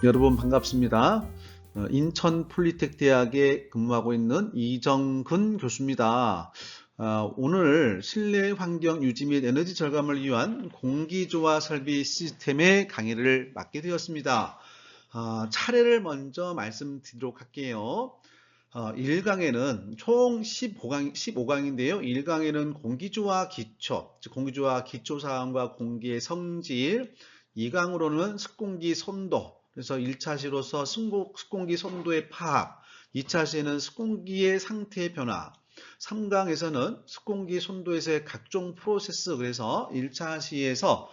여러분 반갑습니다. 인천 폴리텍 대학에 근무하고 있는 이정근 교수입니다. 오늘 실내 환경 유지 및 에너지 절감을 위한 공기조화 설비 시스템의 강의를 맡게 되었습니다. 차례를 먼저 말씀드리도록 할게요. 1강에는 총 15강인데요. 1강에는 공기조화 기초, 즉 공기조화 기초 사항과 공기의 성질, 2강으로는 습공기 선도, 그래서 1차 시로서 습공기 선도의 파악, 2차 시에는 습공기의 상태 변화, 3강에서는 습공기 선도에서의 각종 프로세스, 그래서 1차 시에서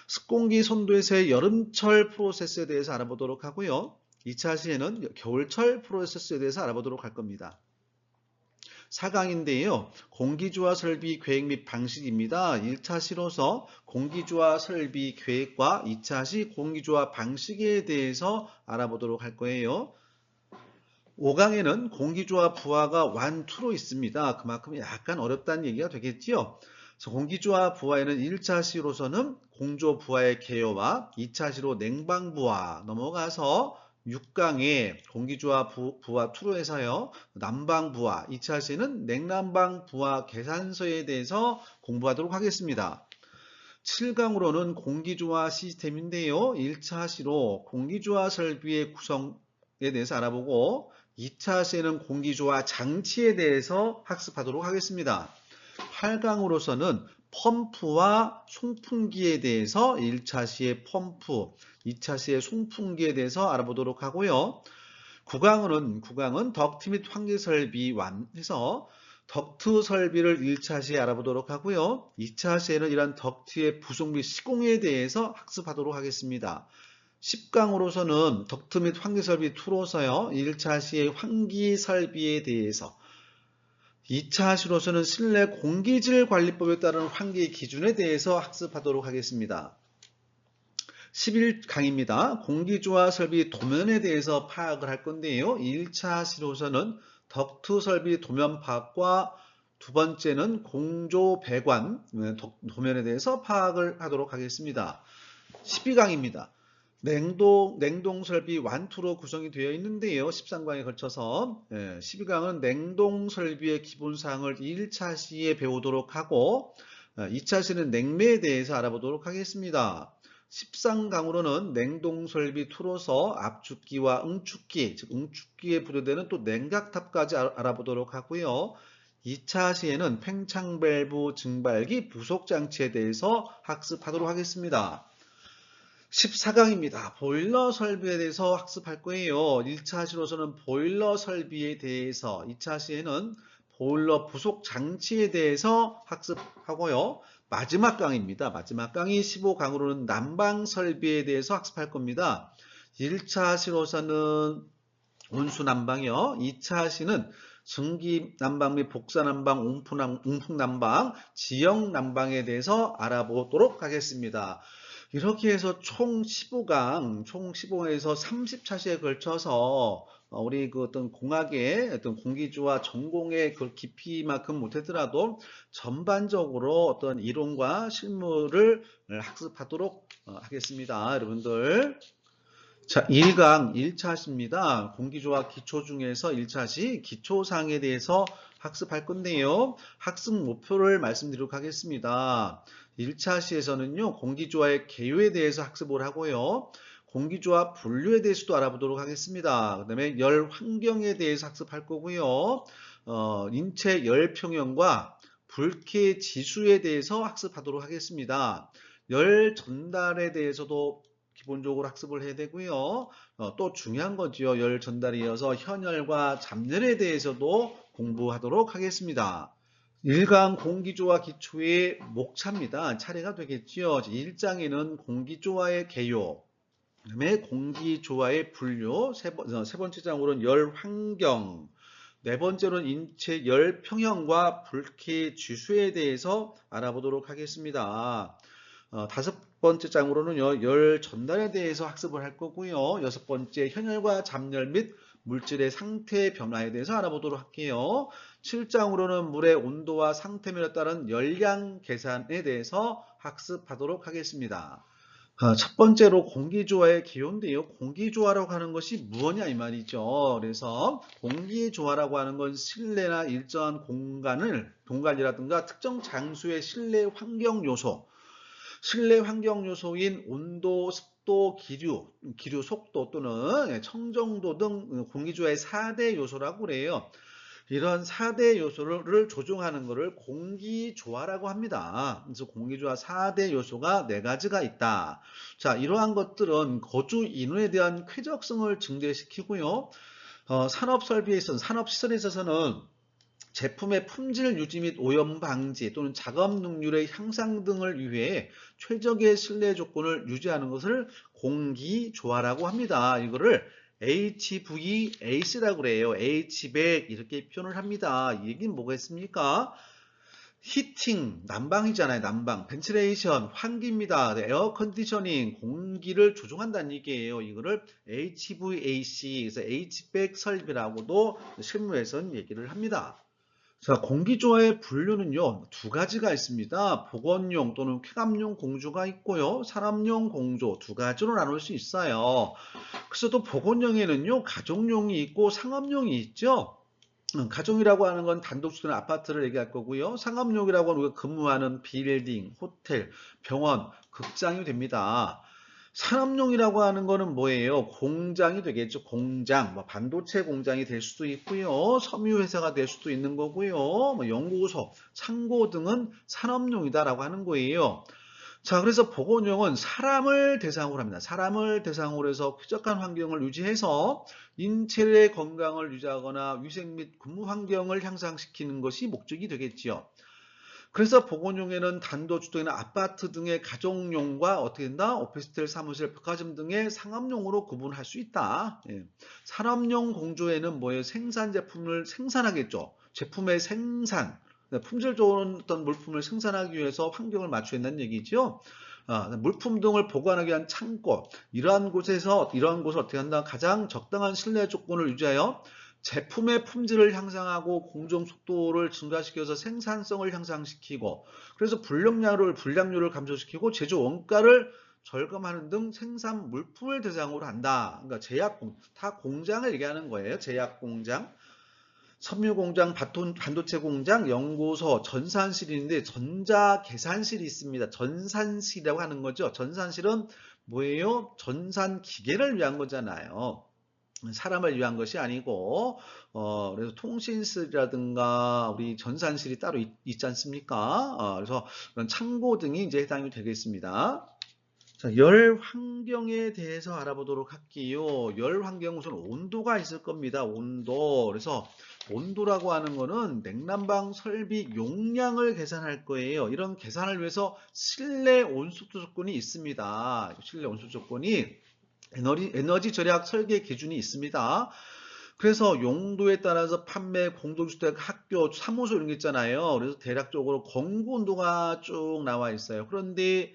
습공기 선도에서의 여름철 프로세스에 대해서 알아보도록 하고요. 2차 시에는 겨울철 프로세스에 대해서 알아보도록 할 겁니다. 4강인데요. 공기조화 설비 계획 및 방식입니다. 1차 시로서 공기조화 설비 계획과 2차 시 공기조화 방식에 대해서 알아보도록 할 거예요. 5강에는 공기조화 부하가 1, 2로 있습니다. 그만큼 약간 어렵다는 얘기가 되겠지요. 공기조화 부하에는 1차 시로서는 공조 부하의 개요와 2차 시로 냉방 부하 넘어가서 6강에 공기조화 부하 2로 해서요. 난방 부하, 2차 시는 냉난방 부하 계산서에 대해서 공부하도록 하겠습니다. 7강으로는 공기조화 시스템인데요. 1차 시로 공기조화 설비의 구성에 대해서 알아보고 2차 시에는 공기조화 장치에 대해서 학습하도록 하겠습니다. 8강으로서는 펌프와 송풍기에 대해서 1차 시의 펌프, 2차 시의 송풍기에 대해서 알아보도록 하고요. 9강은 덕트 및 환기 설비 완해서 덕트 설비를 1차 시에 알아보도록 하고요. 2차 시에는 이런 덕트의 부속 및 시공에 대해서 학습하도록 하겠습니다. 10강으로서는 덕트 및 환기 설비 2로서요. 1차 시의 환기 설비에 대해서 2차 시로서는 실내 공기질 관리법에 따른 환기 기준에 대해서 학습하도록 하겠습니다. 11강입니다. 공기조화 설비 도면에 대해서 파악을 할 건데요. 1차 시로서는 덕트 설비 도면 파악과 두 번째는 공조 배관 도면에 대해서 파악을 하도록 하겠습니다. 12강입니다. 냉동 설비 1, 2로 구성이 되어 있는데요. 13강에 걸쳐서 12강은 냉동 설비의 기본사항을 1차 시에 배우도록 하고 2차 시는 냉매에 대해서 알아보도록 하겠습니다. 13강으로는 냉동 설비 2로서 압축기와 응축기, 즉 응축기에 부여되는 또 냉각탑까지 알아보도록 하고요. 2차 시에는 팽창 밸브 증발기 부속 장치에 대해서 학습하도록 하겠습니다. 14강입니다. 보일러 설비에 대해서 학습할 거예요. 1차 시로서는 보일러 설비에 대해서, 2차 시에는 보일러 부속 장치에 대해서 학습하고요. 마지막 강입니다. 마지막 강이 15강으로는 난방 설비에 대해서 학습할 겁니다. 1차 시로서는 온수 난방이요. 2차 시는 증기 난방 및 복사 난방, 온풍 난방, 지역 난방에 대해서 알아보도록 하겠습니다. 이렇게 해서 총 15강, 총 15강에서 30차시에 걸쳐서 우리 그 어떤 공학의 어떤 공기조화 전공의 그 깊이만큼 못하더라도 전반적으로 어떤 이론과 실무를 학습하도록 하겠습니다. 여러분들. 자, 1강 1차시입니다. 공기조화 기초 중에서 1차시 기초사항에 대해서 학습할 건데요. 학습 목표를 말씀드리도록 하겠습니다. 1차시에서는요, 공기조화의 개요에 대해서 학습을 하고요. 공기조화 분류에 대해서도 알아보도록 하겠습니다. 그 다음에 열 환경에 대해서 학습할 거고요. 인체 열 평형과 불쾌 지수에 대해서 학습하도록 하겠습니다. 열 전달에 대해서도 기본적으로 학습을 해야 되고요. 또 중요한 거지요. 열 전달에 이어서 현열과 잡열에 대해서도 공부하도록 하겠습니다. 1강 공기조화 기초의 목차입니다. 차례가 되겠지요. 1장에는 공기조화의 개요, 그 다음에 공기조화의 분류, 세 번째 장으로는 열 환경, 네 번째로는 인체 열 평형과 불쾌 지수에 대해서 알아보도록 하겠습니다. 다섯 번째 장으로는요, 열 전달에 대해서 학습을 할 거고요. 여섯 번째, 현열과 잡열 및 물질의 상태 변화에 대해서 알아보도록 할게요. 7장으로는 물의 온도와 상태면에 따른 열량 계산에 대해서 학습하도록 하겠습니다. 첫 번째로 공기조화의 기호인데요. 공기조화라고 하는 것이 무엇이냐 이 말이죠. 그래서 공기조화라고 하는 건 실내나 일정한 공간이라든가 특정 장소의 실내 환경 요소, 실내 환경 요소인 온도, 습도, 기류 속도 또는 청정도 등 공기조화의 4대 요소라고 그래요. 이런 4대 요소를 조종하는 것을 공기조화라고 합니다. 그래서 공기조화 4대 요소가 4가지가 있다. 자, 이러한 것들은 거주 인원에 대한 쾌적성을 증대시키고요. 산업설비에 있어서, 산업시설에 있어서는 제품의 품질 유지 및 오염 방지 또는 작업 능률의 향상 등을 위해 최적의 실내 조건을 유지하는 것을 공기조화라고 합니다. 이거를 HVAC라고 그래요. HVAC 이렇게 표현을 합니다. 이 얘기는 뭐겠습니까? 히팅, 난방이잖아요. 난방, 벤틸레이션, 환기입니다. 에어 컨디셔닝, 공기를 조종한다는 얘기예요. 이거를 HVAC, 그래서 HVAC 설비라고도 실무에서는 얘기를 합니다. 자, 공기조화의 분류는요, 2가지가 있습니다. 보건용 또는 쾌감용 공조가 있고요, 산업용 공조 2가지로 나눌 수 있어요. 그래서 또 보건용에는요, 가정용이 있고 상업용이 있죠. 가정이라고 하는 건 단독 주택 아파트를 얘기할 거고요. 상업용이라고 하는 우리가 근무하는 빌딩, 호텔, 병원, 극장이 됩니다. 산업용이라고 하는 거는 뭐예요? 공장이 되겠죠. 공장, 뭐 반도체 공장이 될 수도 있고요. 섬유 회사가 될 수도 있는 거고요. 뭐 연구소, 창고 등은 산업용이다라고 하는 거예요. 자, 그래서 보건용은 사람을 대상으로 합니다. 사람을 대상으로 해서 쾌적한 환경을 유지해서 인체의 건강을 유지하거나 위생 및 근무 환경을 향상시키는 것이 목적이 되겠지요. 그래서 보건용에는 단독주택이나 아파트 등의 가정용과 어떻게 된다? 오피스텔, 사무실, 백화점 등의 상업용으로 구분할 수 있다. 예. 산업용 공조에는 뭐예요? 생산 제품을 생산하겠죠. 제품의 생산, 품질 좋은 어떤 물품을 생산하기 위해서 환경을 맞춰야 한다는 얘기죠. 물품 등을 보관하기 위한 창고, 이러한 곳을 어떻게 한다? 가장 적당한 실내 조건을 유지하여 제품의 품질을 향상하고 공정 속도를 증가시켜서 생산성을 향상시키고, 그래서 불량률을 감소시키고 제조 원가를 절감하는 등 생산 물품을 대상으로 한다. 그러니까 다 공장을 얘기하는 거예요. 제약 공장, 섬유 공장, 반도체 공장, 연구소, 전산실인데 전자 계산실이 있습니다. 전산실이라고 하는 거죠. 전산실은 뭐예요? 전산 기계를 위한 거잖아요. 사람을 위한 것이 아니고, 그래서 통신실이라든가 우리 전산실이 따로 있지 않습니까? 그래서 그런 창고 등이 이제 해당이 되겠습니다. 자, 열 환경에 대해서 알아보도록 할게요. 열 환경 우선 온도가 있을 겁니다. 온도. 그래서 온도라고 하는 거는 냉난방 설비 용량을 계산할 거예요. 이런 계산을 위해서 실내 온습도 조건이 있습니다. 실내 온습도 조건이 에너지 절약 설계 기준이 있습니다. 그래서 용도에 따라서 판매, 공동주택, 학교, 사무소 이런 게 있잖아요. 그래서 대략적으로 공구 온도가 쭉 나와 있어요. 그런데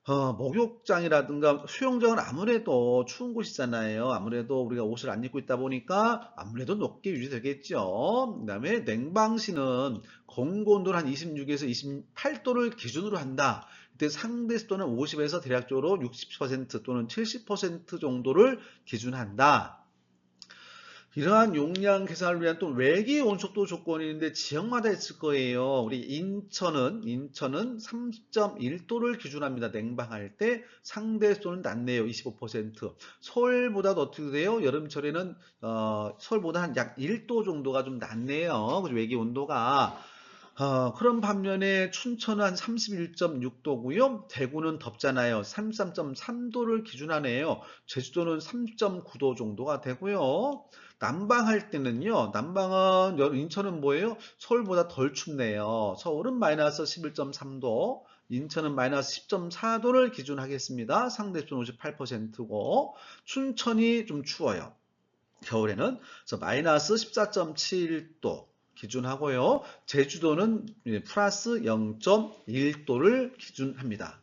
목욕장이라든가 수영장은 아무래도 추운 곳이잖아요. 아무래도 우리가 옷을 안 입고 있다 보니까 아무래도 높게 유지되겠죠. 그다음에 냉방실은 공구 온도를 한 26에서 28도를 기준으로 한다. 그때 상대 습도는 50에서 대략적으로 60% 또는 70% 정도를 기준한다. 이러한 용량 계산을 위한 또 외기 온속도 조건이 있는데 지역마다 있을 거예요. 우리 인천은 30.1도를 기준합니다. 냉방할 때 상대 습도는 낮네요. 25%. 서울보다도 어떻게 돼요? 여름철에는 서울보다 한 약 1도 정도가 좀 낮네요. 외기 온도가. 그런 반면에 춘천은 한 31.6도고요. 대구는 덥잖아요. 33.3도를 기준하네요. 제주도는 3.9도 정도가 되고요. 난방할 때는요. 인천은 뭐예요? 서울보다 덜 춥네요. 서울은 마이너스 11.3도, 인천은 마이너스 10.4도를 기준하겠습니다. 상대수는 58%고 춘천이 좀 추워요. 겨울에는. 그래서 마이너스 14.7도 기준하고요. 제주도는 플러스 0.1도를 기준합니다.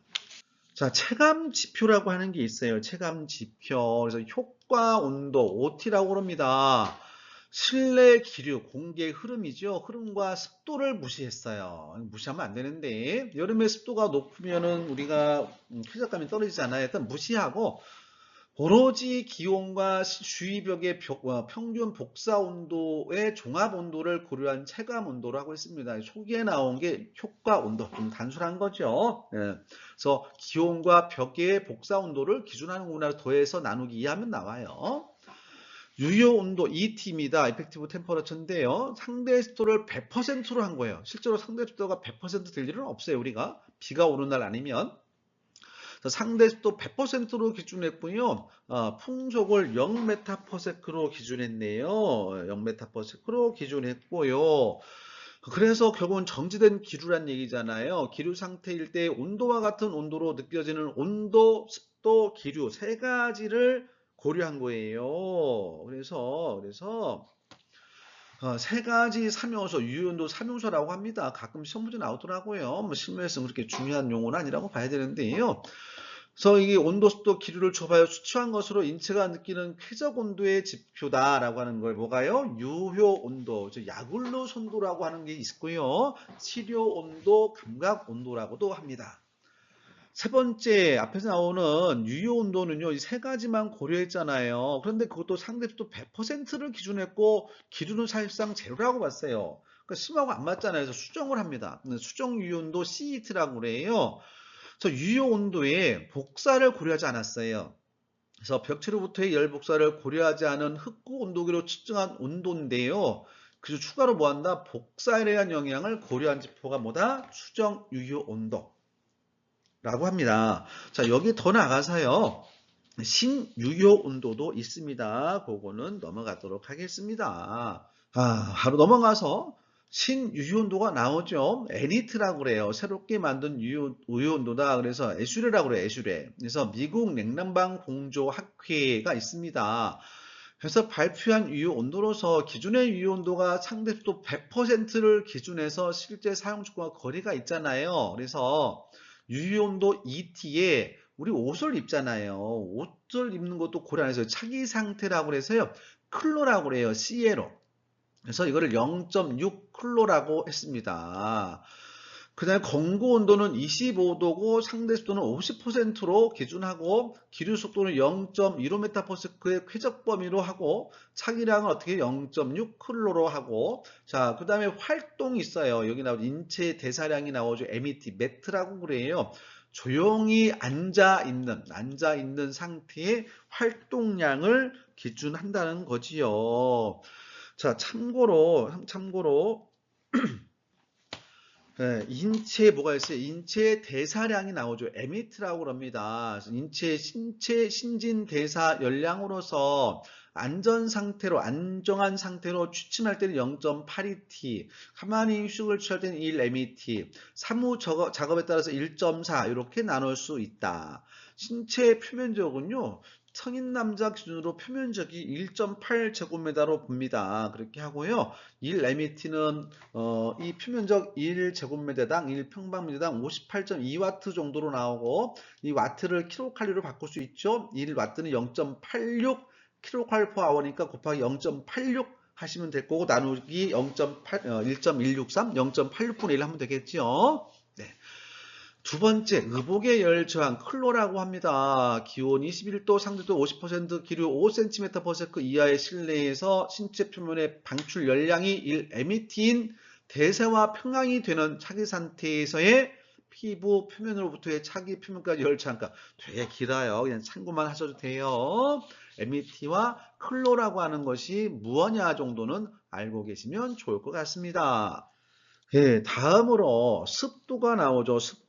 자, 체감 지표라고 하는 게 있어요. 체감 지표. 그래서 효과 온도, OT라고 합니다. 실내 기류, 공기의 흐름이죠. 흐름과 습도를 무시했어요. 무시하면 안 되는데 여름에 습도가 높으면은 우리가 쾌적감이 떨어지잖아요. 일단 무시하고 오로지 기온과 주위벽의 평균 복사 온도의 종합 온도를 고려한 체감 온도로 하고 있습니다. 초기에 나온 게 효과 온도, 좀 단순한 거죠. 예. 그래서 기온과 벽의 복사 온도를 기준하는 구문을 더해서 나누기 2하면 나와요. 유효 온도 ET입니다. 이펙티브 템퍼러처인데요. 상대 습도를 100%로 한 거예요. 실제로 상대 습도가 100%될 일은 없어요. 우리가 비가 오는 날 아니면. 상대 습도 100%로 기준했고요. 풍속을 0m/s로 기준했네요. 0m/s로 기준했고요. 그래서 결국은 정지된 기류란 얘기잖아요. 기류 상태일 때 온도와 같은 온도로 느껴지는 온도, 습도, 기류 세 가지를 고려한 거예요. 그래서 세 가지 삼요소, 유효온도 삼요소라고 합니다. 가끔 시험 문제 나오더라고요. 뭐 실무에서는 그렇게 중요한 용어는 아니라고 봐야 되는데요. 그래서 이게 온도, 습도, 기류를 줘봐요. 수치한 것으로 인체가 느끼는 쾌적 온도의 지표다라고 하는 걸 뭐가요? 유효 온도, 야굴루 선도라고 하는 게 있고요. 치료 온도, 감각 온도라고도 합니다. 세 번째 앞에서 나오는 유효 온도는요, 이 세 가지만 고려했잖아요. 그런데 그것도 상대도 100%를 기준했고 기준은 사실상 제로라고 봤어요. 그러니까 심하고 안 맞잖아요. 그래서 수정을 합니다. 수정 유효 온도 CET라고 그래요. 그래서 유효 온도에 복사를 고려하지 않았어요. 그래서 벽체로부터의 열 복사를 고려하지 않은 흑구 온도계로 측정한 온도인데요. 그래서 추가로 뭐한다? 복사에 대한 영향을 고려한 지표가 뭐다? 수정 유효 온도. 라고 합니다. 자, 여기 더 나가서요. 신유효 온도도 있습니다. 그거는 넘어가도록 하겠습니다. 바로 넘어가서 신유효 온도가 나오죠. 애니트라고 그래요. 새롭게 만든 유효 온도다. 그래서 애슈레라고 그래요. 애슈레. 그래서 미국 냉난방 공조 학회가 있습니다. 그래서 발표한 유효 온도로서 기준의 유효 온도가 상대도 100%를 기준해서 실제 사용 조건과 거리가 있잖아요. 그래서 유효온도 ET에 우리 옷을 입잖아요. 옷을 입는 것도 고려 안 해서 차기 상태라고 해서요. 클로라고 그래요. CL로. 그래서 이거를 0.6 클로라고 했습니다. 그 다음에 건구 온도는 25도고 상대 습도는 50%로 기준하고 기류 속도는 0.15m/s의 쾌적 범위로 하고 차기량은 어떻게 0.6 클로로 하고 자, 그 다음에 활동이 있어요. 여기 나오죠. 인체 대사량이 나오죠. MET, 매트라고 그래요. 조용히 앉아 있는 상태의 활동량을 기준한다는 거지요. 자, 참고로 인체에 뭐가 있어요? 인체 대사량이 나오죠. 에미트라고 그럽니다. 신체 신진 대사 열량으로서 안정한 상태로 취침할 때는 0.82T, 가만히 휴식을 취할 때는 1MET, 사무 작업에 따라서 1.4 이렇게 나눌 수 있다. 신체 표면적은요. 성인 남자 기준으로 표면적이 1.8제곱미터로 봅니다. 그렇게 하고요. 1MET는 이 표면적 1제곱미터당 1평방미터당 58.2와트 정도로 나오고 이 와트를 킬로칼로리로 바꿀 수 있죠. 1와트는 0.86 킬로칼로리퍼아워니까 곱하기 0.86 하시면 될 거고 나누기 1.163, 0.86분의 1 하면 되겠죠. 네. 두 번째, 의복의 열 저항 클로라고 합니다. 기온 21도, 상대도 50%, 기류 5cm/s 이하의 실내에서 신체 표면의 방출 열량이 1mT인 대세와 평항이 되는 차기 상태에서의 피부 표면으로부터의 차기 표면까지 열 저항가 되게 길어요. 그냥 참고만 하셔도 돼요. MET와 클로라고 하는 것이 무엇냐 정도는 알고 계시면 좋을 것 같습니다. 예, 다음으로 습도가 나오죠. 습도.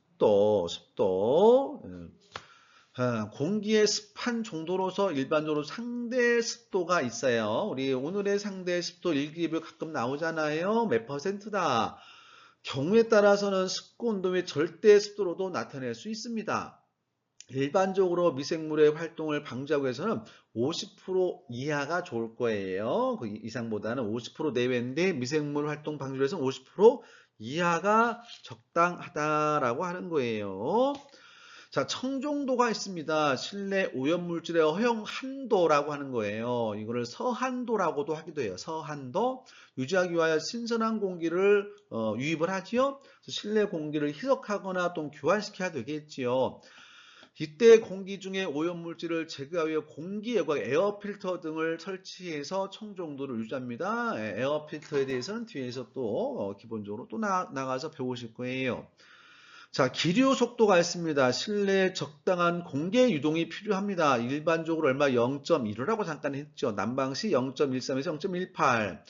공기의 습한 정도로서 일반적으로 상대 습도가 있어요. 우리 오늘의 상대 습도 일기예보 가끔 나오잖아요. 몇 %다. 경우에 따라서는 습고 온도의 절대 습도로도 나타낼 수 있습니다. 일반적으로 미생물의 활동을 방지하기 위해서는 50% 이하가 좋을 거예요. 그 이상보다는 50% 내외인데 미생물 활동 방지를 위해서는 50% 이하가 적당하다라고 하는 거예요. 자, 청정도가 있습니다. 실내 오염물질의 허용 한도라고 하는 거예요. 이거를 서한도라고도 하기도 해요. 서한도. 유지하기 위하여 신선한 공기를 유입을 하지요. 그래서 실내 공기를 희석하거나 또 교환시켜야 되겠지요. 이때 공기 중에 오염물질을 제거하기 위해 공기예과 에어필터 등을 설치해서 청정도를 유지합니다. 에어필터에 대해서는 뒤에서 또 기본적으로 또 나가서 배우실 거예요. 자, 기류 속도가 있습니다. 실내에 적당한 공기 유동이 필요합니다. 일반적으로 얼마 0.15라고 잠깐 했죠. 난방시 0.13에서 0.18.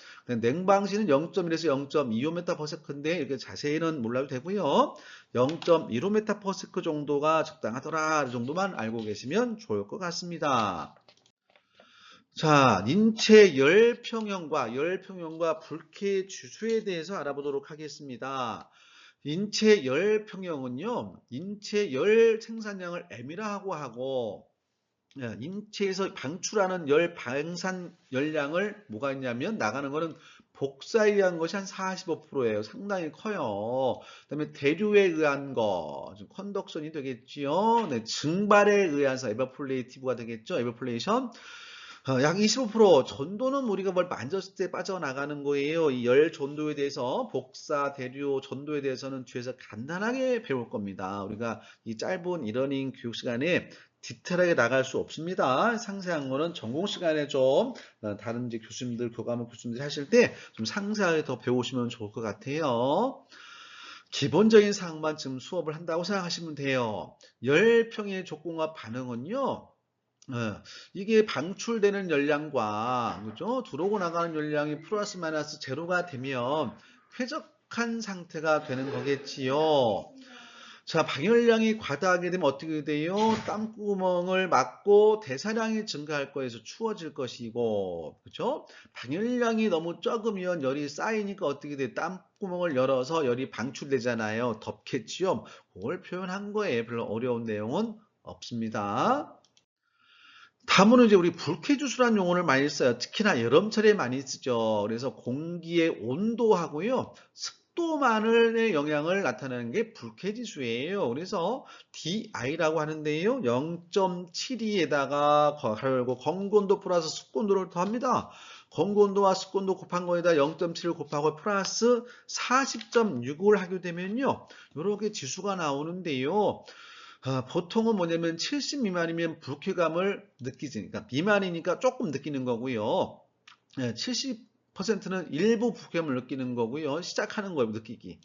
냉방시는 0.1에서 0.25m/s인데 이렇게 자세히는 몰라도 되고요. 0.15m/s 정도가 적당하더라. 이 정도만 알고 계시면 좋을 것 같습니다. 자, 인체 열평형과 불쾌 주수에 대해서 알아보도록 하겠습니다. 인체 열 평형은요, 인체 열 생산량을 M이라고 하고, 인체에서 방출하는 열 방산 열량을 뭐가 있냐면, 나가는 거는 복사에 의한 것이 한 45%예요. 상당히 커요. 그다음에 대류에 의한 거, 컨덕션이 되겠지요. 네, 증발에 의해서 에버플레이티브가 되겠죠. 에버플레이션. 약 25% 전도는 우리가 뭘 만졌을 때 빠져나가는 거예요. 이 열 전도에 대해서 복사, 대류, 전도에 대해서는 뒤에서 간단하게 배울 겁니다. 우리가 이 짧은 이러닝 교육 시간에 디테일하게 나갈 수 없습니다. 상세한 거는 전공 시간에 좀 다른 이제 교수님들, 교과목 교수님들이 하실 때 좀 상세하게 더 배우시면 좋을 것 같아요. 기본적인 사항만 지금 수업을 한다고 생각하시면 돼요. 열평의 조건과 반응은요. 이게 방출되는 열량과 그죠? 들어오고 나가는 열량이 플러스 마이너스 제로가 되면 쾌적한 상태가 되는 거겠지요. 자, 방열량이 과다하게 되면 어떻게 돼요? 땀구멍을 막고 대사량이 증가할 거에서 추워질 것이고, 그죠? 방열량이 너무 적으면 열이 쌓이니까 어떻게 돼요? 땀구멍을 열어서 열이 방출되잖아요. 덥겠지요? 그걸 표현한 거예요. 별로 어려운 내용은 없습니다. 다음은 이제 우리 불쾌주수라는 용어를 많이 써요. 특히나 여름철에 많이 쓰죠. 그래서 공기의 온도하고요, 습도만의 영향을 나타내는 게 불쾌지수예요. 그래서 DI라고 하는데요, 0.72에다가 가열고 건고온도 플러스 습도를 더합니다. 건고온도와 습도도 곱한 거에다 0.7을 곱하고 플러스 40.65를 하게 되면요, 이렇게 지수가 나오는데요. 보통은 뭐냐면 70 미만이면 불쾌감을 느끼지. 그러니까 미만이니까 조금 느끼는 거고요. 70%는 일부 불쾌감을 느끼는 거고요. 시작하는 거예요, 느끼기.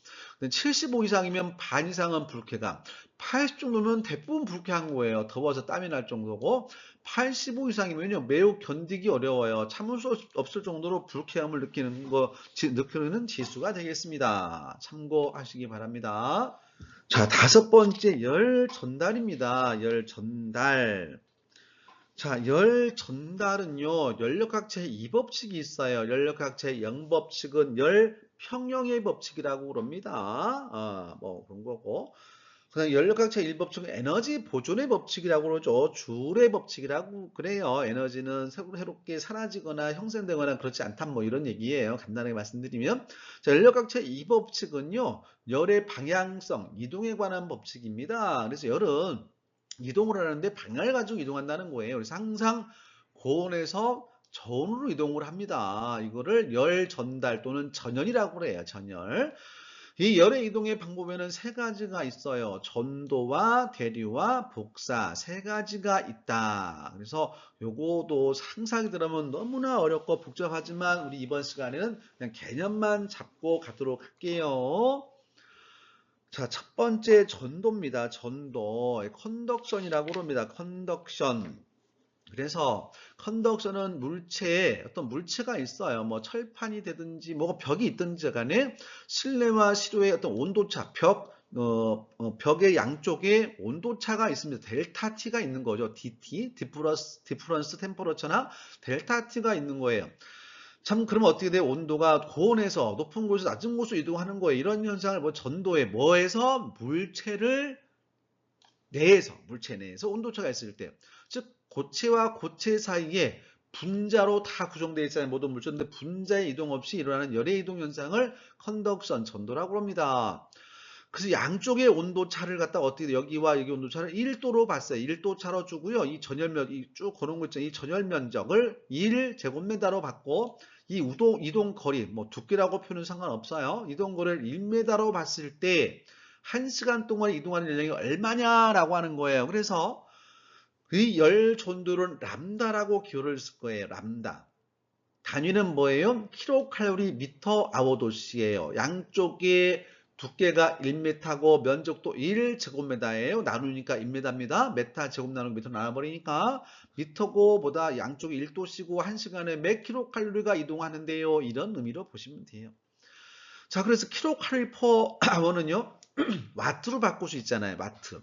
75 이상이면 반 이상은 불쾌감. 80 정도면 대부분 불쾌한 거예요. 더워서 땀이 날 정도고. 85 이상이면요, 매우 견디기 어려워요. 참을 수 없을 정도로 불쾌함을 느끼는 지수가 되겠습니다. 참고하시기 바랍니다. 자, 다섯 번째 열 전달입니다. 열 전달. 자, 열 전달은요, 연력학체 2법칙이 있어요. 연력학체 0법칙은 열 평형의 법칙이라고 그럽니다. 뭐 그런 거고. 그다음 연력학체 1법칙은 에너지 보존의 법칙이라고 그러죠. 줄의 법칙이라고 그래요. 에너지는 새롭게 사라지거나 형성되거나 그렇지 않단 뭐 이런 얘기예요. 간단하게 말씀드리면. 자, 연력학체 2법칙은요. 열의 방향성, 이동에 관한 법칙입니다. 그래서 열은 이동을 하는데 방향을 가지고 이동한다는 거예요. 그래서 항상 고온에서 저온으로 이동을 합니다. 이거를 열 전달 또는 전열이라고 그래요. 전열. 이 열의 이동의 방법에는 세 가지가 있어요. 전도와 대류와 복사 세 가지가 있다. 그래서 요거도 상상이 들으면 너무나 어렵고 복잡하지만 우리 이번 시간에는 그냥 개념만 잡고 가도록 할게요. 자, 첫 번째 전도입니다. 전도. 컨덕션이라고 합니다. 컨덕션. 그래서 컨덕션은 물체에 어떤 물체가 있어요. 뭐 철판이 되든지 뭐가 벽이 있든지 간에 실내와 실외의 어떤 온도차, 벽의 양쪽에 온도차가 있습니다. 델타 T가 있는 거죠. DT, 디퍼런스 템퍼러처나 델타 T가 있는 거예요. 참 그러면 어떻게 돼요? 온도가 고온에서 높은 곳에서 낮은 곳으로 이동하는 거예요. 이런 현상을 뭐 전도에 뭐해서 물체 내에서 온도차가 있을 때, 즉 고체와 고체 사이에 분자로 다 구성되어 있잖아요. 모든 물질인데 분자의 이동 없이 일어나는 열의 이동 현상을 컨덕션 전도라고 합니다. 그래서 양쪽의 온도 차를 갖다 어떻게 돼? 여기와 여기 온도 차를 1도로 봤어요. 1도 차로 주고요. 이 전열면 쭉 그런 거 있잖아요. 이 전열 면적을 1제곱미터로 받고 이 이동 거리 뭐 두께라고 표현은 상관없어요. 이동 거리를 1m로 봤을 때 1시간 동안 이동하는 연령이 얼마냐라고 하는 거예요. 그래서 이 열 전도는 람다라고 기호를 쓸 거예요. 람다. 단위는 뭐예요? 킬로칼로리 미터 아워도시예요. 양쪽의 두께가 1m고 면적도 1제곱미터예요. 나누니까 1m입니다. 메타 제곱 나누기 미터 나눠버리니까 미터고 보다 양쪽이 1도씨고 1시간에 몇 킬로칼로리가 이동하는데요. 이런 의미로 보시면 돼요. 자, 그래서 킬로칼로리 퍼 아워는요. 와트로 바꿀 수 있잖아요. 와트.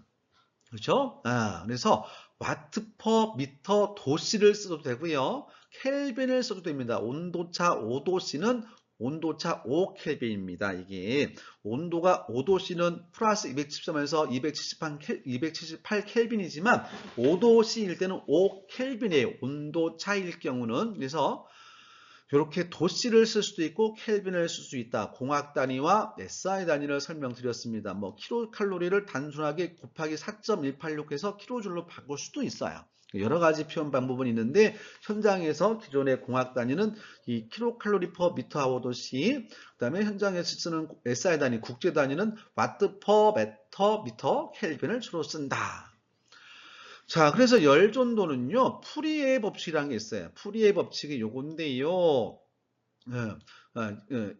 그렇죠? 그래서 와트 퍼 미터 도씨를 써도 되고요. 켈빈을 써도 됩니다. 온도차 5도씨는 온도차 5켈빈입니다. 이게 온도가 5도씨는 플러스 273에서 278 켈빈이지만 5도씨일 때는 5켈빈이에요. 온도차일 경우는. 그래서 이렇게 도씨를 쓸 수도 있고 켈빈을 쓸 수 있다. 공학 단위와 SI 단위를 설명드렸습니다. 뭐 킬로칼로리를 단순하게 곱하기 4.186해서 킬로줄로 바꿀 수도 있어요. 여러 가지 표현 방법은 있는데 현장에서 기존의 공학 단위는 이 킬로칼로리 퍼 미터 아워도시, 그다음에 현장에서 쓰는 SI 단위, 국제 단위는 와트 퍼 미터 켈빈을 주로 쓴다. 자, 그래서 열 전도는요, 풀이의 법칙이라는 게 있어요. 풀이의 법칙이 요건데요.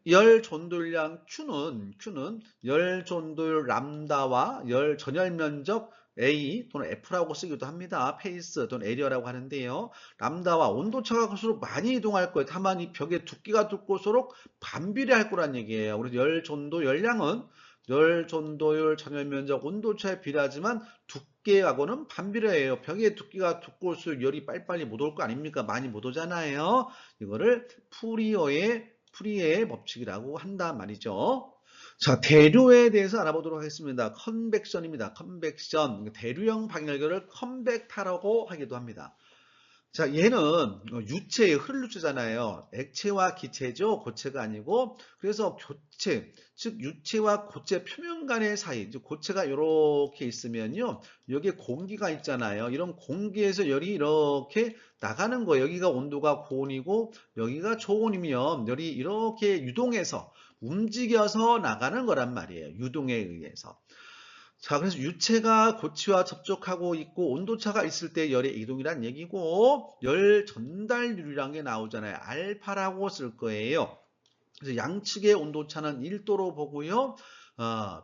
열 전도율량 Q는 열 전도율 람다와 열 전열 면적 A 또는 F라고 쓰기도 합니다. 페이스 또는 에리어라고 하는데요. 람다와 온도차가 클수록 많이 이동할 거예요. 다만 이 벽의 두께가 두꺼울수록 반비례할 거란 얘기예요. 그래서 열 전도 열량은 열 전도율 전열 면적 온도차에 비례하지만 두께하고는 반비례해요. 벽의 두께가 두꺼울수록 열이 빨리빨리 못 올 거 아닙니까? 많이 못 오잖아요. 이거를 풀이의 법칙이라고 한단 말이죠. 자, 대류에 대해서 알아보도록 하겠습니다. 컨벡션입니다. 컨벡션. 대류형 방열결을 컨벡타라고 하기도 합니다. 자, 얘는 유체의 흐를유체잖아요. 액체와 기체죠. 고체가 아니고. 그래서 교체, 즉 유체와 고체 표면 간의 사이, 즉 고체가 이렇게 있으면요. 여기에 공기가 있잖아요. 이런 공기에서 열이 이렇게 나가는 거예요. 여기가 온도가 고온이고 여기가 저온이면 열이 이렇게 유동해서 움직여서 나가는 거란 말이에요. 유동에 의해서. 자, 그래서 유체가 고체와 접촉하고 있고 온도차가 있을 때 열의 이동이란 얘기고 열 전달률이라는 게 나오잖아요. 알파라고 쓸 거예요. 그래서 양측의 온도차는 1도로 보고요.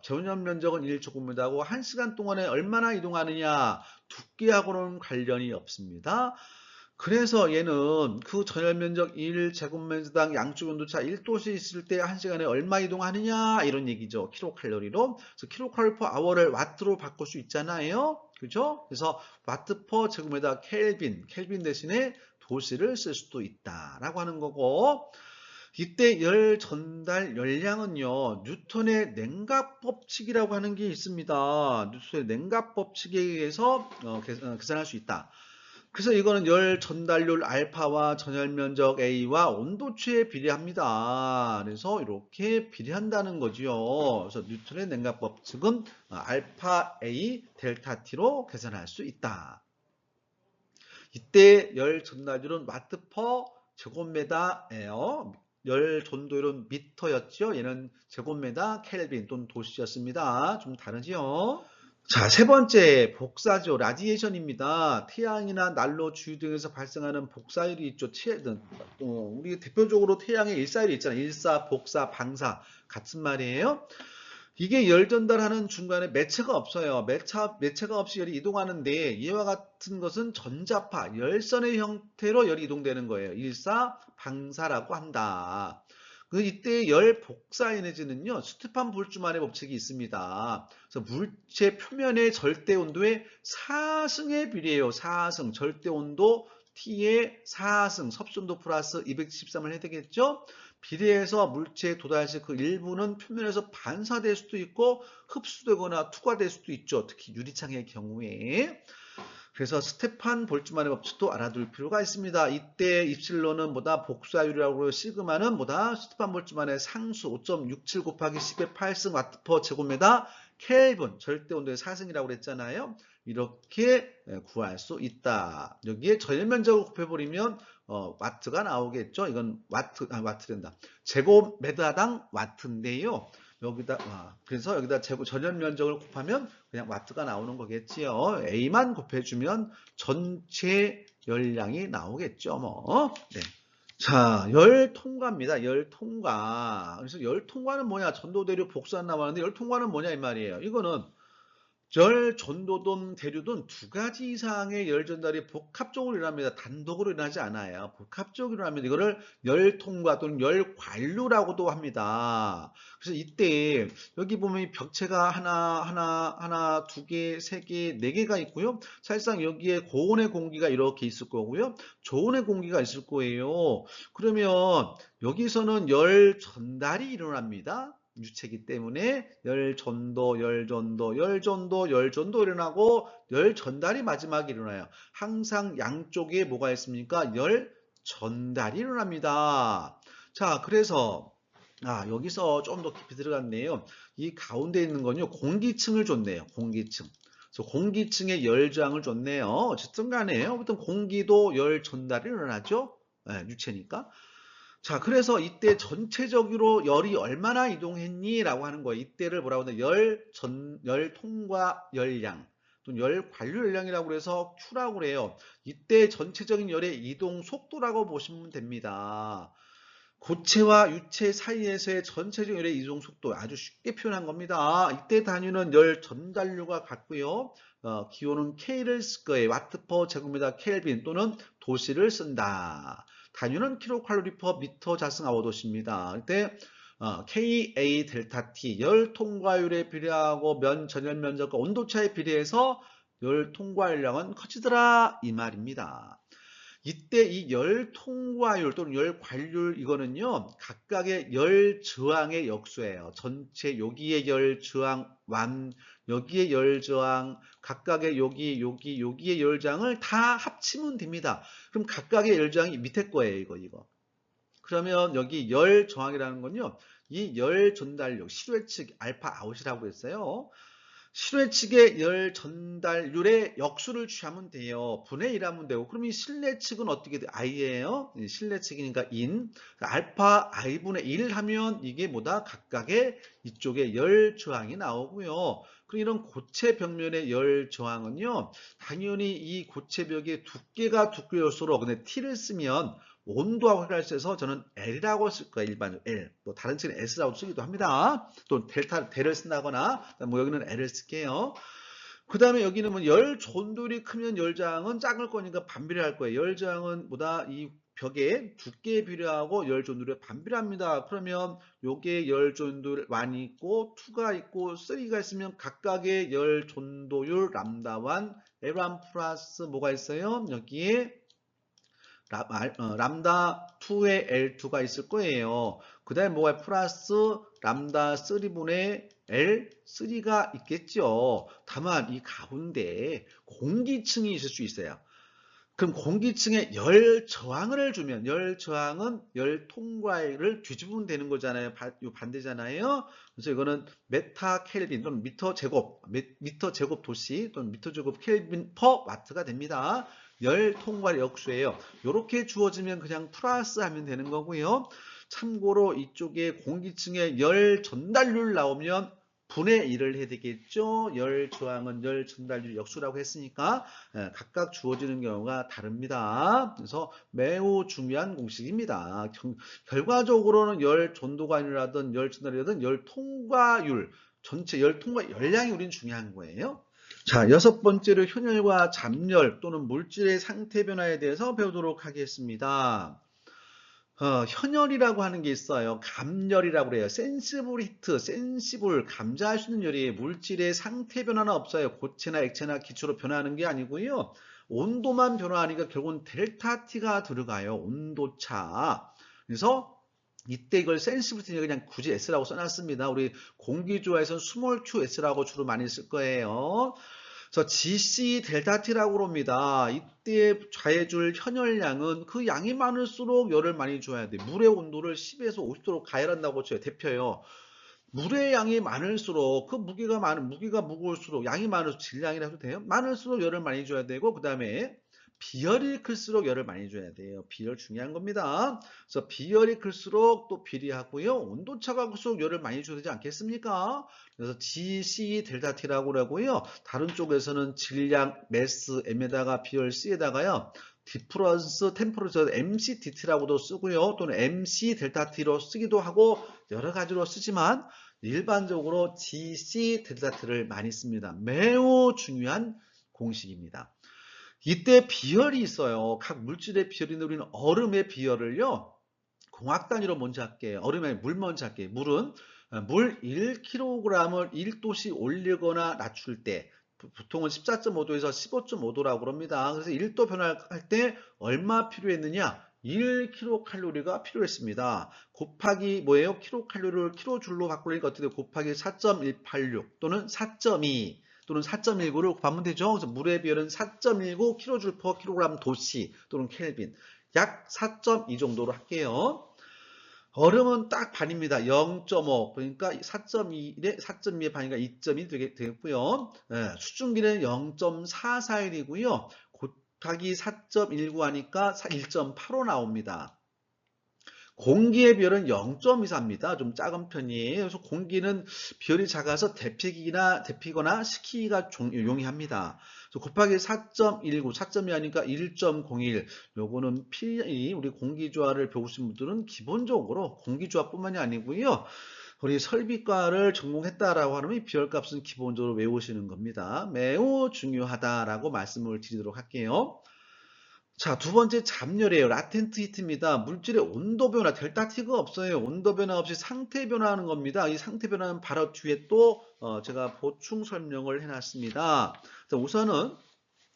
전열 면적은 1제곱미터고 1시간 동안에 얼마나 이동하느냐 두께하고는 관련이 없습니다. 그래서 얘는 그 전열 면적 1제곱미터당 양쪽 온도차 1도씨 있을 때 1시간에 얼마 이동하느냐 이런 얘기죠. 킬로칼로리로. 그래서 킬로칼로리 퍼 아워를 와트로 바꿀 수 있잖아요. 그죠? 그래서 와트 퍼 제곱미터 켈빈 대신에 도씨를 쓸 수도 있다라고 하는 거고, 이때 열 전달 열량은요, 뉴턴의 냉각 법칙이라고 하는 게 있습니다. 뉴턴의 냉각 법칙에 의해서 계산할 수 있다. 그래서 이거는 열 전달률 알파와 전열 면적 A와 온도추에 비례합니다. 그래서 이렇게 비례한다는 거지요. 그래서 뉴턴의 냉각 법칙은 알파 A 델타 T로 계산할 수 있다. 이때 열 전달률은 와트 퍼 제곱미터예요. 열 전도율은 미터였죠. 얘는 제곱미터 켈빈 또는 도시였습니다. 좀 다르지요. 자, 세 번째 복사죠. 라디에이션입니다. 태양이나 난로, 주위 등에서 발생하는 복사율이 있죠. 우리 대표적으로 태양의 일사율이 있잖아요. 일사, 복사, 방사 같은 말이에요. 이게 열 전달하는 중간에 매체가 없어요. 매체가 없이 열이 이동하는데 이와 같은 것은 전자파, 열선의 형태로 열이 이동되는 거예요. 일사, 방사라고 한다. 이때 열 복사 에너지는요, 스테판 볼츠만의 법칙이 있습니다. 그래서 물체 표면의 절대 온도의 4승에 비례해요. 4승, 절대 온도 T의 4승, 섭수온도 플러스 213을 해야 되겠죠? 비례해서 물체에 도달시 그 일부는 표면에서 반사될 수도 있고 흡수되거나 투과될 수도 있죠. 특히 유리창의 경우에. 그래서 스테판 볼츠만의 법칙도 알아둘 필요가 있습니다. 이때 입실론은 뭐다? 복사율이라고 시그마는 뭐다? 스테판 볼츠만의 상수 5.67 곱하기 10의 8승 와트/per 제곱미터 켈빈 절대 온도의 4승이라고 그랬잖아요. 이렇게 구할 수 있다. 여기에 전면적을 곱해버리면 와트가 나오겠죠. 이건 와트 된다. 제곱미터당 와트인데요. 그래서 여기다 전연 면적을 곱하면 그냥 와트가 나오는 거겠지요. A만 곱해주면 전체 열량이 나오겠죠, 뭐. 네. 자, 열 통과입니다. 열 통과. 그래서 열 통과는 뭐냐? 전도대류 복수안 나왔는데 열 통과는 뭐냐 이 말이에요. 이거는 열 전도든 대류든 두 가지 이상의 열 전달이 복합적으로 일어납니다. 단독으로 일어나지 않아요. 복합적으로 일어납니다. 이거를 열 통과 또는 열 관류라고도 합니다. 그래서 이때 여기 보면 이 벽체가 하나, 두 개, 세 개, 네 개가 있고요. 사실상 여기에 고온의 공기가 이렇게 있을 거고요. 저온의 공기가 있을 거예요. 그러면 여기서는 열 전달이 일어납니다. 유체이기 때문에 열 전도 일어나고 열 전달이 마지막에 일어나요. 항상 양쪽에 뭐가 있습니까? 열 전달이 일어납니다. 자, 그래서 여기서 좀 더 깊이 들어갔네요. 이 가운데 있는 건요, 공기층을 줬네요. 공기층. 그래서 공기층의 열저항을 줬네요. 어쨌든 간에 아무튼 공기도 열 전달이 일어나죠. 네, 유체니까. 자, 그래서 이때 전체적으로 열이 얼마나 이동했니? 라고 하는 거예요. 이때를 뭐라고 하냐? 열 통과 열량, 또는 열 관류 열량이라고 해서 Q라고 그래요. 이때 전체적인 열의 이동 속도라고 보시면 됩니다. 고체와 유체 사이에서의 전체적인 열의 이동 속도 아주 쉽게 표현한 겁니다. 이때 단위는 열 전달류가 같고요. 기호는 K를 쓸 거예요. 와트/per 제곱미터 켈빈 또는 도시를 쓴다. 단위는 kcal/m 자승아워도시입니다. 이때 Ka 델타 T 열 통과율에 비례하고 전열 면적과 온도차에 비례해서 열 통과율량은 커지더라 이 말입니다. 이때 이 열 통과율 또는 열 관률 이거는요 각각의 열 저항의 역수예요. 전체 여기에 열 저항 여기에 열 저항 각각의 여기에 열 저항을 다 합치면 됩니다. 그럼 각각의 열 저항이 밑에 거예요. 이거. 그러면 여기 열 저항이라는 건요 이 열 전달력 실외 측 알파 아웃이라고 했어요. 실외 측의 열 전달률의 역수를 취하면 돼요. 분의 1하면 되고. 그럼 이 실내 측은 어떻게 돼? i예요. 실내 측이니까 in. 알파 i분의 1 하면 이게 뭐다? 각각의 이쪽에 열 저항이 나오고요. 그리고 이런 고체 벽면의 열 저항은요. 당연히 이 고체벽의 두께가 두께일수록 근데 t를 쓰면 온도하고 헷갈려서 저는 L이라고 쓸 거예요. 일반적으로 L. 또 다른 책은 S라고 쓰기도 합니다. 또 대를 쓴다거나 뭐 여기는 L을 쓸게요. 그 다음에 여기는 뭐 열 전도율이 크면 열저항은 작을 거니까 반비례할 거예요. 열저항은 뭐다? 이 벽의 두께에 비례하고 열 전도율에 반비례합니다. 그러면 요게 열 전도율 1이 있고 2가 있고 3가 있으면 각각의 열 전도율 람다1, L1 플러스 뭐가 있어요? 여기에 람다 2의 L2가 있을 거예요. 그 다음에 뭐가 플러스 람다 3분의 L3가 있겠죠. 다만 이 가운데 공기층이 있을 수 있어요. 그럼 공기층에 열 저항을 주면 열 저항은 열 통과를 뒤집으면 되는 거잖아요. 반대잖아요. 그래서 이거는 메타 켈빈 또는 미터 제곱 도시 또는 미터 제곱 켈빈 퍼 와트가 됩니다. 열 통과 역수예요. 이렇게 주어지면 그냥 플러스 하면 되는 거고요. 참고로 이쪽에 공기층에 열 전달률 나오면 분의 1을 해야 되겠죠. 열 저항은 열 전달률 역수라고 했으니까 각각 주어지는 경우가 다릅니다. 그래서 매우 중요한 공식입니다. 결과적으로는 열 전도관이라든 열 전달이라든 열 통과율 전체 열 통과 열량이 우린 중요한 거예요. 자, 6번째로 현열과 잠열 또는 물질의 상태 변화에 대해서 배우도록 하겠습니다. 현열이라고 하는 게 있어요. 감열이라고 그래요. 센시블 히트, 센시블, 감지할 수 있는 열이 물질의 상태 변화는 없어요. 고체나 액체나 기초로 변화하는 게 아니고요. 온도만 변화하니까 결국은 델타 T가 들어가요. 온도차. 그래서 이때 이걸 센시블리티 그냥 굳이 S라고 써놨습니다. 우리 공기조화에서는 스몰 QS라고 주로 많이 쓸 거예요. 그래서 GC 델타 T라고 합니다. 이때 좌해줄 현열량은 그 양이 많을수록 열을 많이 줘야 돼. 물의 온도를 10에서 50도로 가열한다고 쳐요. 대표요. 물의 양이 많을수록 그 무게가 무거울수록 양이 많을수록 질량이라 해도 돼요. 많을수록 열을 많이 줘야 되고 그다음에 비열이 클수록 열을 많이 줘야 돼요. 비열 중요한 겁니다. 그래서 비열이 클수록 또 비례하고요. 온도차가 클수록 열을 많이 줘야 되지 않겠습니까? 그래서 GC 델타 T라고 하고요. 다른 쪽에서는 질량 매스 M에다가 비열 C에다가요. 디프런스 템퍼러처 MCDT라고도 쓰고요. 또는 MC 델타 T로 쓰기도 하고 여러 가지로 쓰지만 일반적으로 GC 델타 T를 많이 씁니다. 매우 중요한 공식입니다. 이때 비열이 있어요. 각 물질의 비열인데 우리는 얼음의 비열을요. 공학 단위로 먼저 할게요. 얼음의 물 먼저 할게요. 물은 물 1kg을 1도씩 올리거나 낮출 때 보통은 14.5도에서 15.5도라고 합니다. 그래서 1도 변화할 때 얼마 필요했느냐? 1kcal가 필요했습니다. 곱하기 뭐예요? 킬로칼로리를 킬로줄로 바꾸니까 어떻게 돼요? 곱하기 4.186 또는 4.2 또는 4.19를 곱하면 되죠. 그래서 물의 비율은 4.19 kJ per kg 도씨 또는 켈빈. 약 4.2 정도로 할게요. 얼음은 딱 반입니다. 0.5 그러니까 4.2의 4.2의 반이니까 2.2 되겠고요. 수증기는 0.441이고요. 곱하기 4.19 하니까 1.85 나옵니다. 공기의 비율은 0.24입니다. 좀 작은 편이에요. 그래서 공기는 비율이 작아서 데피거나 식히기가 용이합니다. 그래서 곱하기 4.19, 4.2 하니까 1.01. 요거는 우리 공기조화를 배우신 분들은 기본적으로 공기조화뿐만이 아니고요. 우리 설비과를 전공했다라고 하면 이 비열값은 기본적으로 외우시는 겁니다. 매우 중요하다라고 말씀을 드리도록 할게요. 자, 두 번째 잡열이에요. 라텐트 히트입니다. 물질의 온도 변화, 델타 T가 없어요. 온도 변화 없이 상태 변화하는 겁니다. 이 상태 변화는 바로 뒤에 또 제가 보충 설명을 해놨습니다. 자, 우선은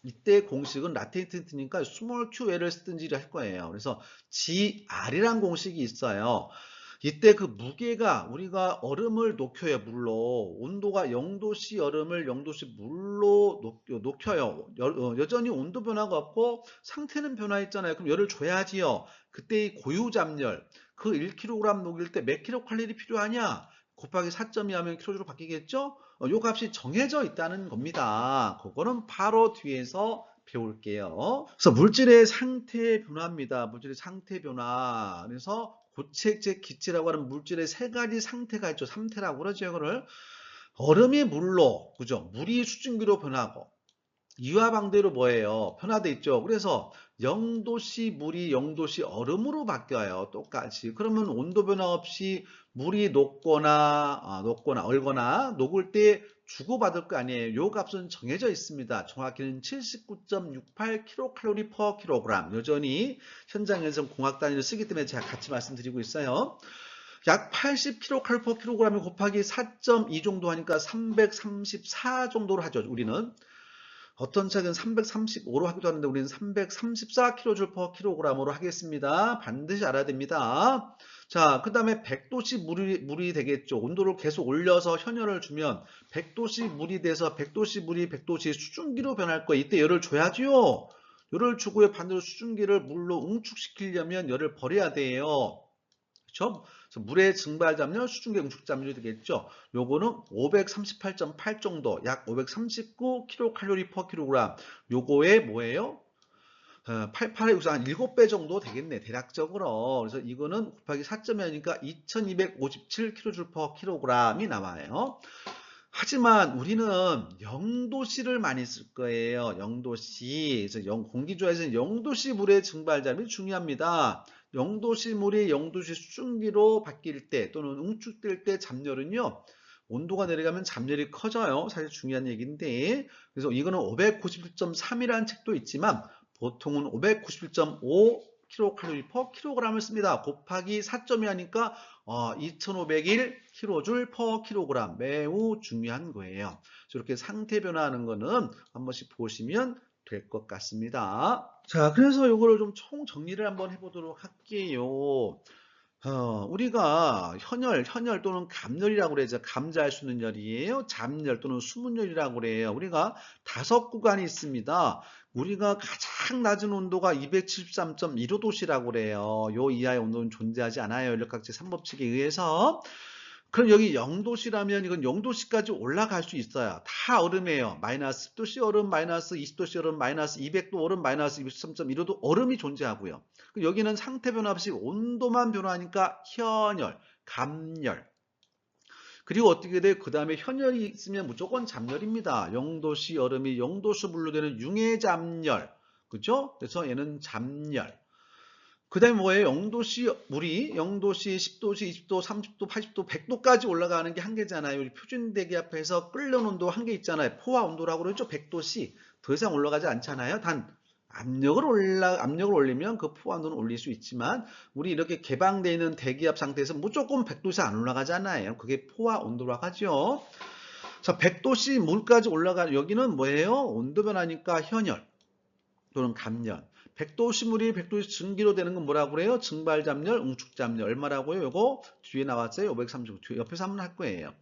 이때 공식은 라텐트 히트니까 스몰 qL을 쓰든지 할 거예요. 그래서 GR이란 공식이 있어요. 이때 그 무게가 우리가 얼음을 녹여요. 물로 온도가 0도씨 얼음을 0도씨 물로 녹여요. 여전히 온도 변화가 없고 상태는 변화했잖아요. 그럼 열을 줘야지요. 그때 이 고유 잡열 그 1kg 녹일 때 몇 킬로칼로리 필요하냐? 곱하기 4.2 하면 킬로주로 바뀌겠죠? 요 값이 정해져 있다는 겁니다. 그거는 바로 뒤에서 배울게요. 그래서 물질의 상태 변화입니다. 물질의 상태 변화. 그래서 고체제, 기체라고 하는 물질의 세 가지 상태가 있죠. 3태라고 그러죠. 이거를 얼음이 물로, 그죠? 물이 수증기로 변하고 이와 반대로 뭐예요? 변화돼 있죠. 그래서 0도씨 물이 0도씨 얼음으로 바뀌어요. 똑같이. 그러면 온도 변화 없이 물이 녹거나 얼거나 녹을 때 주고받을 거 아니에요. 요 값은 정해져 있습니다. 정확히는 79.68 kcal per kg. 여전히 현장에서 공학 단위를 쓰기 때문에 제가 같이 말씀드리고 있어요. 약 80kcal per kg이 곱하기 4.2 정도 하니까 334 정도로 하죠. 우리는. 어떤 책은 335로 하기도 하는데 우리는 334kJ per kg으로 하겠습니다. 반드시 알아야 됩니다. 자, 그 다음에 100도씨 물이 되겠죠. 온도를 계속 올려서 현열을 주면 100도씨 물이 돼서 100도씨 물이 100도씨 수증기로 변할 거예요. 이때 열을 줘야지요. 열을 주고요. 반대로 수증기를 물로 응축시키려면 열을 버려야 돼요. 그렇죠? 그래서 물의 증발 잡열, 수증기 응축 잡열이 되겠죠. 요거는 538.8 정도, 약 539 kcal per kg. 요거의 뭐예요? 88에 여기서 한 7배 정도 되겠네, 대략적으로. 그래서 이거는 곱하기 4.2 하니까 2257 kJ per kg이 나와요. 하지만 우리는 0도씨를 많이 쓸 거예요. 0도씨. 그래서 공기조화에서는 0도씨 물의 증발점이 중요합니다. 0도씨 물이 0도씨 수증기로 바뀔 때 또는 응축될 때 잡열은요. 온도가 내려가면 잡열이 커져요. 사실 중요한 얘기인데. 그래서 이거는 591.3이라는 책도 있지만 보통은 591.5 kcal per kg을 씁니다. 곱하기 4.2 하니까 2501 kJ per kg. 매우 중요한 거예요. 이렇게 상태 변화하는 거는 한 번씩 보시면 될 것 같습니다. 자, 그래서 이거를 좀 총 정리를 한번 해보도록 할게요. 우리가 현열 또는 감열이라고 그러죠. 감자할 수 있는 열이에요. 잡열 또는 수문열이라고 그래요. 우리가 5구간이 있습니다. 우리가 가장 낮은 온도가 273.15도씨라고 그래요. 요 이하의 온도는 존재하지 않아요. 연력학제 3법칙에 의해서. 그럼 여기 0도씨라면 이건 0도씨까지 올라갈 수 있어요. 다 얼음이에요. 마이너스 10도씨 얼음, 마이너스 20도씨 얼음, 마이너스 200도 얼음, 마이너스 23.15도 얼음이 존재하고요. 여기는 상태 변화 없이 온도만 변화하니까 현열, 감열. 그리고 어떻게 돼요? 그 다음에 현열이 있으면 무조건 잡열입니다. 0도씨 얼음이 0도씨 분류되는 융해잡열. 그죠? 그래서 얘는 잡열. 그 다음에 뭐예요? 0도씨 물이 0도씨, 10도씨, 20도, 30도, 80도, 100도까지 올라가는 게 한계잖아요. 우리 표준 대기압에서 끓는 온도 한계 있잖아요. 포화 온도라고 그러죠. 100도씨. 더 이상 올라가지 않잖아요. 단 압력을 올리면 그 포화 온도는 올릴 수 있지만 우리 이렇게 개방되어 있는 대기압 상태에서 무조건 100도씨 안 올라가잖아요. 그게 포화 온도라고 하죠. 자, 100도씨 물까지 올라가는 여기는 뭐예요? 온도 변화니까 현열 또는 감열. 100도씨 물이 100도씨 증기로 되는 건 뭐라고 그래요? 증발잡열, 응축잡열. 얼마라고요? 요거 뒤에 나왔어요. 539. 뒤에 옆에서 한번 할 거예요.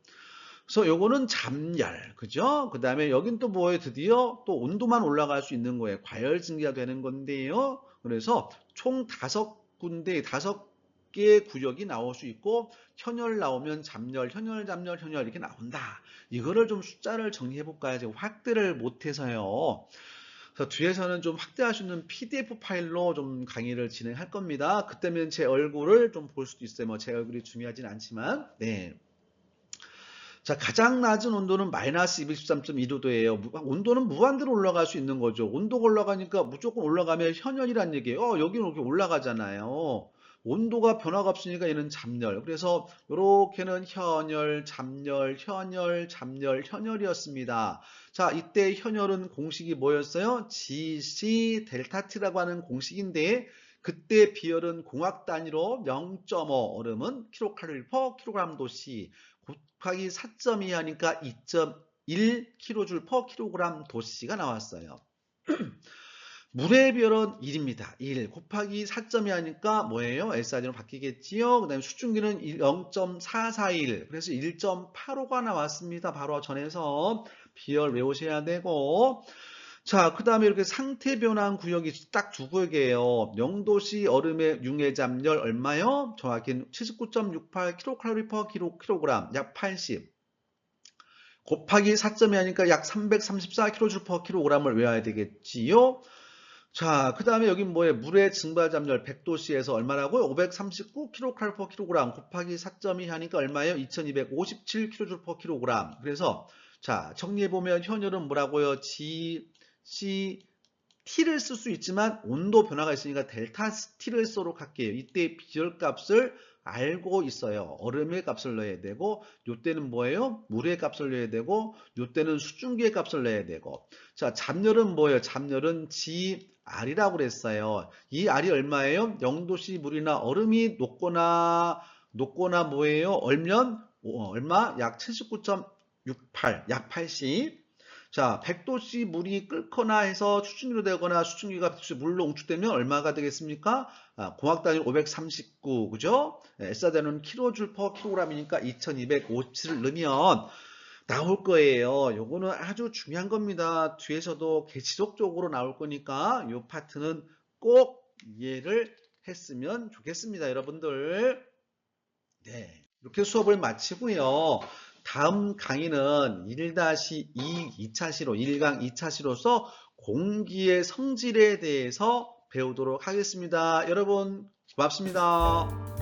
그래서 요거는 잡열. 그죠? 그 다음에 여긴 또 뭐예요? 드디어 또 온도만 올라갈 수 있는 거예요. 과열 증기가 되는 건데요. 그래서 총 5군데, 5개의 구역이 나올 수 있고, 현열 나오면 잡열, 현열, 잡열, 현열 이렇게 나온다. 이거를 좀 숫자를 정리해 볼까요? 제가 확대를 못해서요. 그래서 뒤에서는 좀 확대할 수 있는 PDF 파일로 좀 강의를 진행할 겁니다. 그때면 제 얼굴을 좀 볼 수도 있어요. 뭐 제 얼굴이 중요하진 않지만, 네. 자, 가장 낮은 온도는 마이너스 213.2도예요. 온도는 무한대로 올라갈 수 있는 거죠. 온도가 올라가니까 무조건 올라가면 현열이란 얘기예요. 여기는 이렇게 올라가잖아요. 온도가 변화가 없으니까 얘는 잡열. 그래서 이렇게는 현열, 잡열, 현열, 잡열, 현열이었습니다. 자, 이때 현열은 공식이 뭐였어요? GC 델타 T라고 하는 공식인데 그때 비열은 공학 단위로 0.5 얼음은 킬로칼로리 퍼 킬로그램 도시 곱하기 4.2 하니까 2.1 kJ per kg 도씨가 나왔어요. 물의 별은 1입니다. 1 곱하기 4.2 하니까 뭐예요? SID로 바뀌겠지요. 그 다음에 수증기는 0.441 그래서 1.85가 나왔습니다. 바로 전에서 비열 외우셔야 되고 자, 그 다음에 이렇게 상태 변환 구역이 딱 2구역이에요. 0도씨 얼음의 융해잡열 얼마요? 정확히 79.68 kcal per kg, 약 80. 곱하기 4.2 하니까 약 334 kJ per kg을 외워야 되겠지요. 자, 그 다음에 여기 뭐예요? 물의 증발잡열 100도씨에서 얼마라고요? 539 kcal per kg 곱하기 4.2 하니까 얼마예요? 2257 kJ per kg. 그래서 자, 정리해보면 현열은 뭐라고요? T를 쓸 수 있지만 온도 변화가 있으니까 델타 T를 쓰도록 할게요. 이때 비열 값을 알고 있어요. 얼음의 값을 넣어야 되고 이때는 뭐예요? 물의 값을 넣어야 되고 이때는 수증기의 값을 넣어야 되고 자, 잡열은 뭐예요? 잡열은 GR이라고 그랬어요. 이 R이 얼마예요? 0도씨 물이나 얼음이 녹거나 뭐예요? 얼면 얼마? 약 79.68, 약 80. 자, 100도씨 물이 끓거나 해서 수증기로 되거나 수증기가 물로 응축되면 얼마가 되겠습니까? 공학 단위 539, 그죠? S자는 킬로줄 퍼 킬로그램이니까 2257을 넣으면 나올 거예요. 요거는 아주 중요한 겁니다. 뒤에서도 지속적으로 나올 거니까 이 파트는 꼭 이해를 했으면 좋겠습니다, 여러분들. 네. 이렇게 수업을 마치고요. 다음 강의는 1-2 2차 시로, 1강 2차 시로서 공기의 성질에 대해서 배우도록 하겠습니다. 여러분, 고맙습니다.